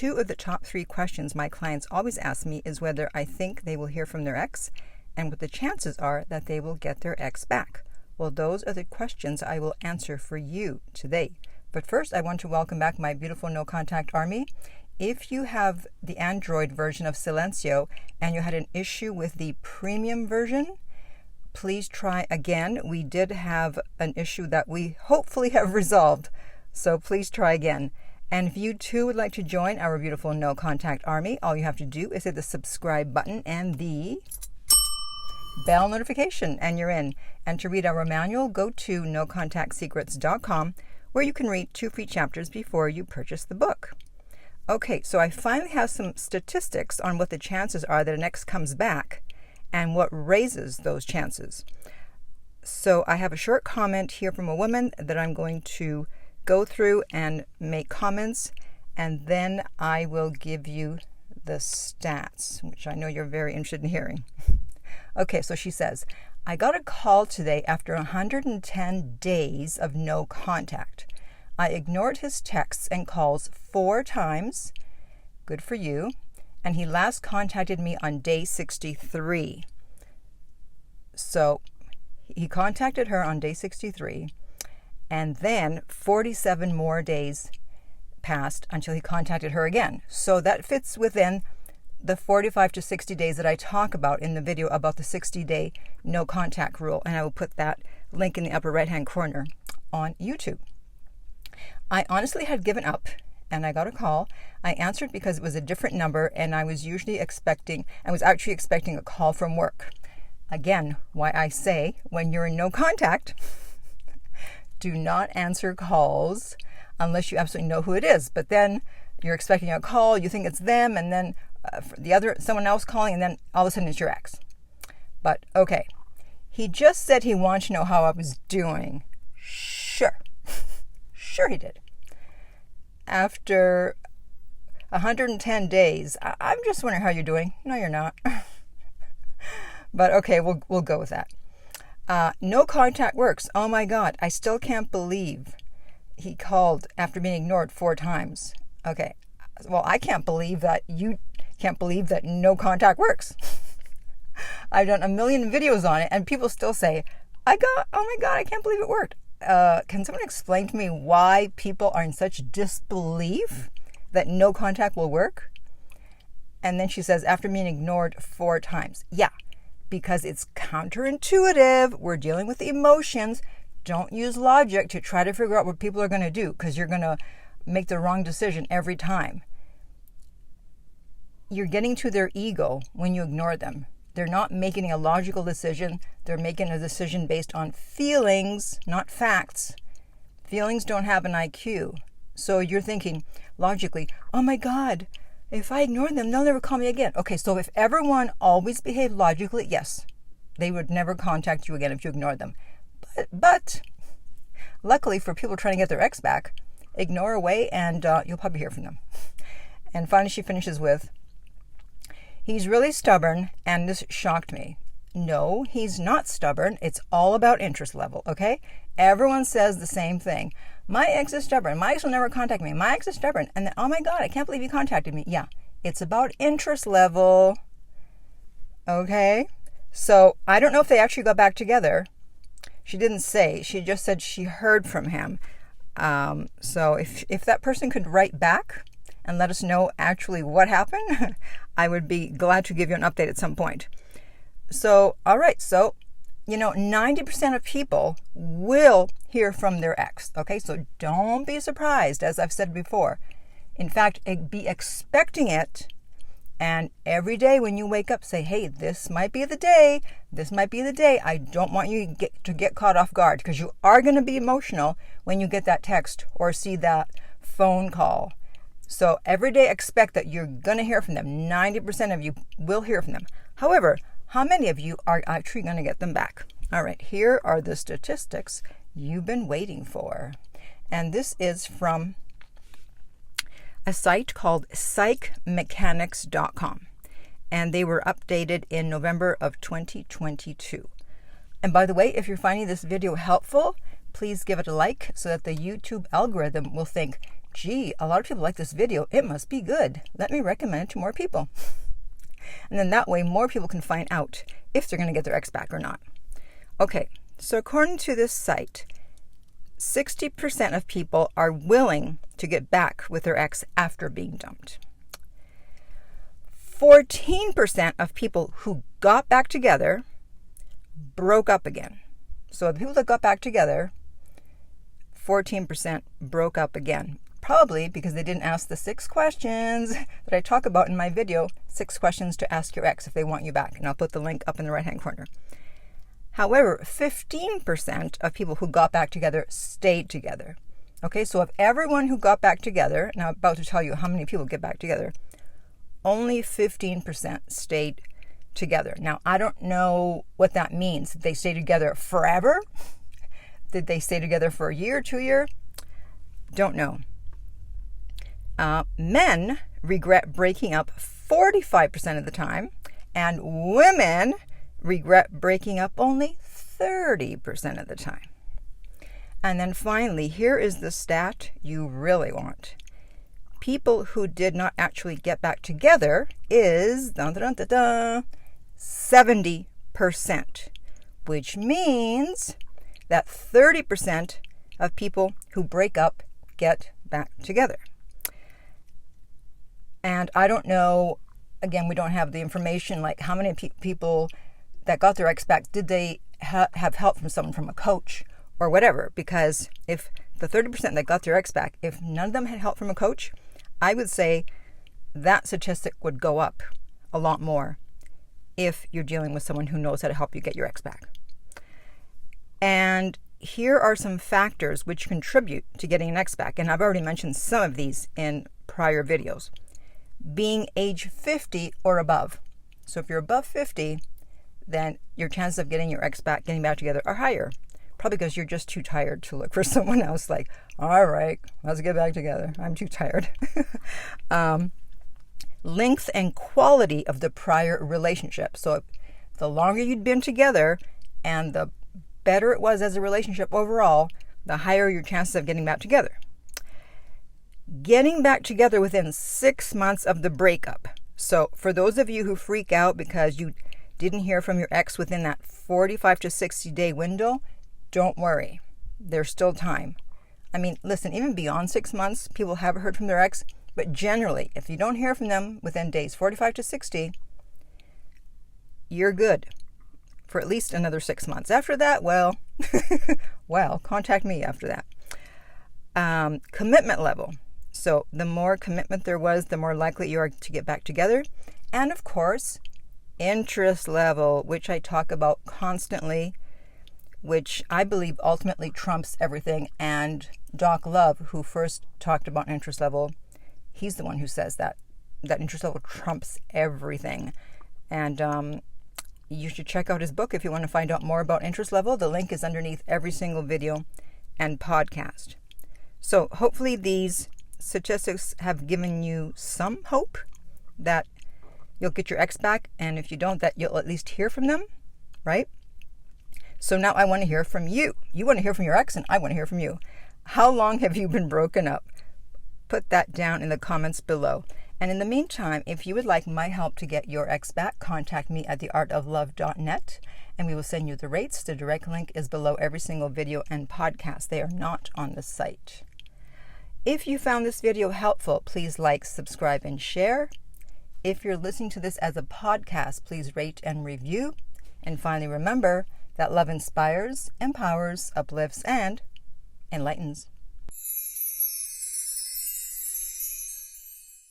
2 of the top 3 questions my clients always ask me is whether I think they will hear from their ex and what the chances are that they will get their ex back. Well, those are the questions I will answer for you today. But first, I want to welcome back my beautiful No Contact Army. If you have the Android version of Silencio and you had an issue with the premium version, please try again. We did have an issue that we hopefully have resolved, so please try again. And if you too would like to join our beautiful No Contact Army, all you have to do is hit the subscribe button and the bell notification, and you're in. And to read our manual, go to nocontactsecrets.com, where you can read 2 free chapters before you purchase the book. Okay, so I finally have some statistics on what the chances are that an ex comes back and what raises those chances. So I have a short comment here from a woman that I'm going to go through and make comments, and then I will give you the stats, which I know you're very interested in hearing. Okay, so she says, I got a call today after 110 days of no contact. I ignored his texts and calls 4 times. Good for you. And he last contacted me on day 63. So he contacted her on day 63, and then 47 more days passed until he contacted her again. So that fits within the 45 to 60 days that I talk about in the video about the 60-day no contact rule. And I will put that link in the upper right-hand corner on YouTube. I honestly had given up, and I got a call. I answered because it was a different number, and I was actually expecting a call from work. Again, why I say when you're in no contact, do not answer calls unless you absolutely know who it is. But then you're expecting a call, you think it's them, and then someone else calling, and then all of a sudden it's your ex. But okay, he just said he wanted to know how I was doing. Sure he did. After 110 days, I'm just wondering how you're doing. No, you're not. But okay, we'll go with that. No contact works. Oh my God, I still can't believe he called after being ignored 4 times. Okay, well, I can't believe that you can't believe that no contact works. I've done a million videos on it, and people still say, oh my God, I can't believe it worked. Can someone explain to me why people are in such disbelief that no contact will work? And then she says, after being ignored 4 times. Yeah, because it's counterintuitive. We're dealing with the emotions. Don't use logic to try to figure out what people are going to do, because you're going to make the wrong decision every time. You're getting to their ego when you ignore them. They're not making a logical decision. They're making a decision based on feelings, not facts. Feelings don't have an IQ. So you're thinking logically, oh my God, if I ignore them, they'll never call me again. Okay, so if everyone always behaved logically, yes, they would never contact you again if you ignored them. But luckily for people trying to get their ex back, ignore away and you'll probably hear from them. And finally she finishes with, he's really stubborn, and this shocked me. No, he's not stubborn. It's all about interest level, okay? Everyone says the same thing. My ex is stubborn. My ex will never contact me. My ex is stubborn. And then, oh my God, I can't believe he contacted me. Yeah, it's about interest level, okay? So I don't know if they actually got back together. She didn't say. She just said she heard from him. So if that person could write back and let us know actually what happened, I would be glad to give you an update at some point. So, all right. So, 90% of people will hear from their ex. Okay. So don't be surprised, as I've said before. In fact, be expecting it. And every day when you wake up, say, hey, this might be the day. This might be the day. I don't want you to get caught off guard, because you are going to be emotional when you get that text or see that phone call. So every day expect that you're going to hear from them. 90% of you will hear from them. However, how many of you are actually going to get them back? All right, here are the statistics you've been waiting for. And this is from a site called psychmechanics.com. And they were updated in November of 2022. And by the way, if you're finding this video helpful, please give it a like so that the YouTube algorithm will think, gee, a lot of people like this video. It must be good. Let me recommend it to more people. And then that way more people can find out if they're going to get their ex back or not. Okay, so according to this site, 60% of people are willing to get back with their ex after being dumped. 14% of people who got back together broke up again. So the people that got back together, 14% broke up again. Probably because they didn't ask the 6 questions that I talk about in my video, 6 questions to ask your ex if they want you back. And I'll put the link up in the right-hand corner. However, 15% of people who got back together stayed together. Okay, so of everyone who got back together, and I'm about to tell you how many people get back together, only 15% stayed together. Now, I don't know what that means. Did they stay together forever? Did they stay together for a year, 2 years? Don't know. Men regret breaking up 45% of the time, and women regret breaking up only 30% of the time. And then finally, here is the stat you really want. People who did not actually get back together is 70%, which means that 30% of people who break up get back together. And I don't know, again, we don't have the information, like how many people that got their ex back, did they have help from someone, from a coach or whatever? Because if the 30% that got their ex back, if none of them had help from a coach, I would say that statistic would go up a lot more if you're dealing with someone who knows how to help you get your ex back. And here are some factors which contribute to getting an ex back. And I've already mentioned some of these in prior videos. Being age 50 or above. So if you're above 50, then your chances of getting your ex back, getting back together are higher. Probably because you're just too tired to look for someone else. Like, all right, let's get back together. I'm too tired. Length and quality of the prior relationship. So the longer you'd been together and the better it was as a relationship overall, the higher your chances of getting back together. Getting back together within 6 months of the breakup. So for those of you who freak out because you didn't hear from your ex within that 45 to 60 day window, don't worry. There's still time. I mean, listen, even beyond 6 months, people have heard from their ex, but generally, if you don't hear from them within days 45 to 60, you're good for at least another 6 months. After that, well, contact me after that. Commitment level. So the more commitment there was, the more likely you are to get back together. And of course, interest level, which I talk about constantly, which I believe ultimately trumps everything. And Doc Love, who first talked about interest level, he's the one who says that interest level trumps everything. And you should check out his book if you want to find out more about interest level. The link is underneath every single video and podcast. So hopefully these statistics have given you some hope that you'll get your ex back, and if you don't, that you'll at least hear from them, right? So now I want to hear from you. You want to hear from your ex, and I want to hear from you. How long have you been broken up? Put that down in the comments below. And in the meantime, if you would like my help to get your ex back, contact me at theartoflove.net, and we will send you the rates. The direct link is below every single video and podcast. They are not on the site. If you found this video helpful, please like, subscribe, and share. If you're listening to this as a podcast, please rate and review. And finally, remember that love inspires, empowers, uplifts, and enlightens.